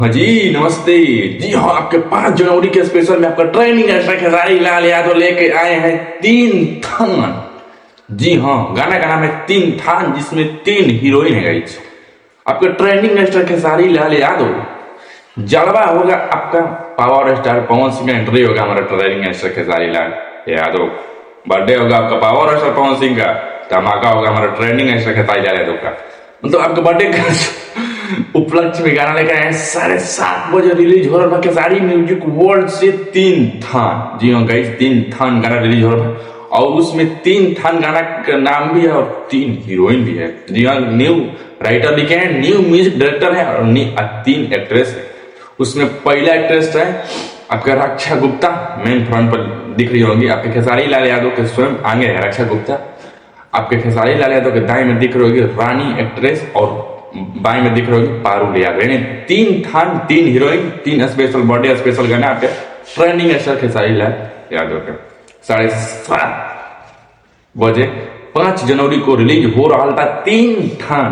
हाँ जी नमस्ते। जी हाँ, आपके 5 जनवरी के स्पेशल में आपका ट्रेनिंग एक्स्ट्रा खेसारी लाल यादव लेके आए हैं तीन थान। जी हाँ, गाना का नाम है तीन थान, जिसमें 3 हीरोइन है गाइस। आपका ट्रेनिंग एक्स्ट्रा खेसारी लाल यादव, जलवा होगा आपका पावर स्टार पवन सिंह का एंट्री होगा हमारा training extra Khesari Lal Yadav. Birthday होगा आपका पावर स्टार पवन सिंह का, धमाका होगा हमारा ट्रेनिंग एक्स्ट्रा खेसारी लाल यादव का। मतलब आपके बर्थडे का उपलक्ष्य में गाना लेकर आए 7:30 बजे रिलीज हो रहा है खेसारी म्यूजिक वर्ल्ड से तीन थान। जी हाँ गाइस, तीन थान गाना रिलीज हो रहा है और उसमें तीन थान गाना का नाम भी है और 3 हीरोइन भी है। जी हाँ, न्यू राइटर लिखे हैं, न्यू म्यूजिक डायरेक्टर है और 3 एक्ट्रेस है। उसमें पहला एक्ट्रेस है आपका रक्षा गुप्ता, मेन फ्रंट पर दिख रही होंगी। आपके खेसारी लाल यादव के स्वयं आगे है रक्षा गुप्ता। आपके खेसारी लाल यादव के दाएं में दिख रही होगी रानी एक्ट्रेस और बाएं में दिख रही होगी पारुल यादव। यानी तीन थान, 3 हीरोइन, 3 स्पेशल बर्थडे स्पेशल गाना आपके ट्रेंडिंग एक्टर खेसारी लाल यादव के 7:30 बजे 5 जनवरी को रिलीज हो रहा था तीन थान।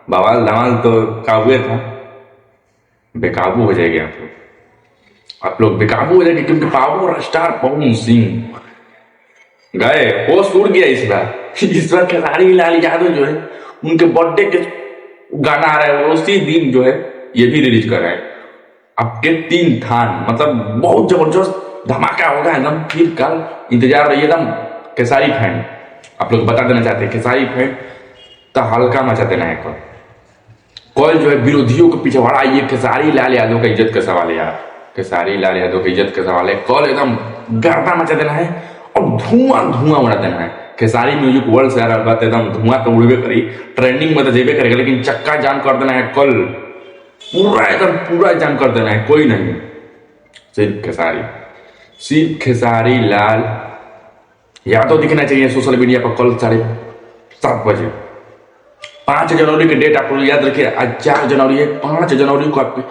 बवाल धमाल तो काबू था, बेकाबू हो जाएंगे आप लोग बेकाबू हो जाएंगे, क्योंकि पावर स्टार पवन सिंह गए, होश उड़ गया इस बार। इस बार खेसारी लाल यादव जो है उनके बर्थडे के गाना आ रहा है, उसी दिन जो है ये भी रिलीज कर रहे हैं आपके तीन थान। मतलब बहुत जबरदस्त धमाका होगा एकदम। फिर कल इंतजार रहिए एकदम। खेसारी फैन आप लोग बता देना चाहते हैं, खेसारी फैन तो हल्का मचा देना है कल जो है विरोधियों के पीछे वाला। ये खेसारी लाल यादव का इज्जत का सवाल है यार, खेसारी लाल यादव की इज्जत का सवाल है। कल एकदम गर्दा मचा देना है और धुआं धुआं उड़ा देना है। खेसारी म्यूजिक वर्ल्ड से यार बात एकदम धुआं तो उड़बे करी, ट्रेंडिंग में तो जेबे करेगा, लेकिन चक्का जाम कर देना है कल, पूरा एकदम पूरा जाम कर देना है। कोई नहीं, सिर्फ खेसारी लाल यादव दिखना चाहिए सोशल मीडिया पर कल 7:30 बजे। 5 जनवरी की डेट आप लोग याद रखिए। आज 4 जनवरी है, 5 जनवरी को आपकी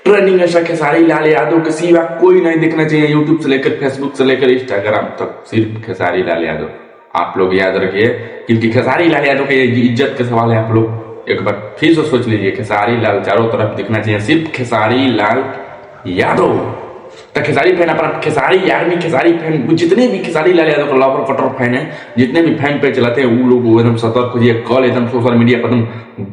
ट्रेंडिंग ऐसा खेसारी लाल यादव के सिवा कोई नहीं दिखना चाहिए। यूट्यूब से लेकर फेसबुक से लेकर इंस्टाग्राम तक सिर्फ खेसारी लाल यादव आप लोग याद रखिए, क्योंकि खेसारी लाल यादव के इज्जत का सवाल है। आप लोग एक बार फिर से सोच लीजिए, खेसारी लाल चारों तरफ दिखना चाहिए, सिर्फ खेसारी लाल यादव। तो खेसारी फैन अपना खेसारी आर्मी, खेसारी फैन जितने भी खेसारी लाल यादव का लवर कटर फैन है, जितने भी फैन पे चलाते हैं वो लोग एकदम सतर्क हो जाइए। कल एकदम सोशल मीडिया पर एकदम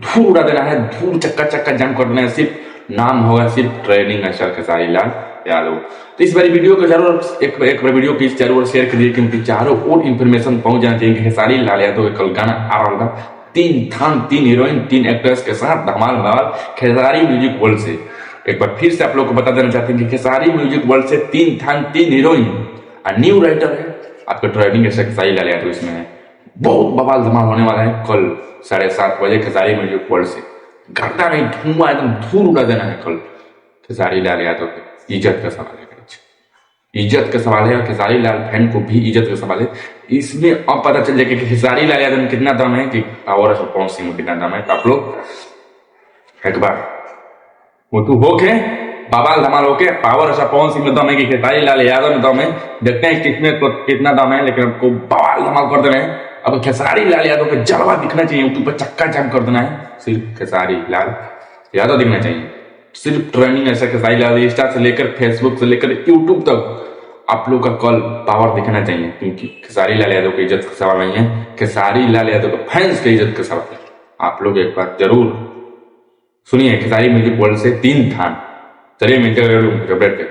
धूल उड़ा देना है, धूल चक्का चक्का जाम कर देना है। सिर्फ नाम होगा सिर्फ ट्रेनिंग स्टार खेसारी लाल यादव। तो इस बारी वीडियो को जरूर एक बार वीडियो प्लीज जरूर शेयर करिए, क्योंकि चारों और इन्फॉर्मेशन पहुंच जाना चाहिए कि खेसारी लाल यादव का कल गाना आ रहा था तीन थान, 3 हीरोइन, 3 एक्टर्स के साथ धमाल धमाल खेसारी म्यूजिक वर्ल्ड से। एक बार फिर से आप लोग को बता देना चाहते हैं कि खेसारी म्यूजिक वर्ल्ड से तीन थान, 3 हीरोइन और न्यू राइटर है आपका ट्रेनिंग एक्टर खेसारी लाल यादव। इसमें है बहुत बवाल धमाल होने वाला है कल 7:30 बजे खेसारी म्यूजिक वर्ल्ड से। गर्दा नहीं, धुआं एकदम धूल उड़ा देना है कल खेसारी लाल यादव के। इज्जत का सवाल है, इज्जत का सवाल है और खेसारी लाल फैन को भी इज्जत का सवाल है। इसमें अब पता चल जाएगा कि खेसारी लाल यादव में कितना दम है, कि पावर पवन सिंह में कितना दम है। तो आप लोग एक बार वो तू होके बवाल धमाल होके पावर पवन सिंह में दम है कि खेसारी लाल यादव में दम है, देखते हैं किसमें कितना दम है। लेकिन आपको बवाल धमाल कर देना है। अब खेसारी लाल यादव का जलवा दिखना चाहिए, यूट्यूब पर चक्का जाम कर देना है। सिर्फ खेसारी लाल यादव दिखना चाहिए, सिर्फ ट्रेंडिंग ऐसा खेसारी लाल इंस्टा से लेकर फेसबुक से लेकर यूट्यूब तक आप लोग का कल पावर दिखना चाहिए, क्योंकि खेसारी लाल यादव की इज्जत का सवाल नहीं है, खेसारी लाल यादव के फैंस की इज्जत का सवाल है। आप लोग एक बार जरूर सुनिए खेसारी म्यूजिक वर्ल्ड से तीन थान। चलिए मिलते हैं अपडेट के।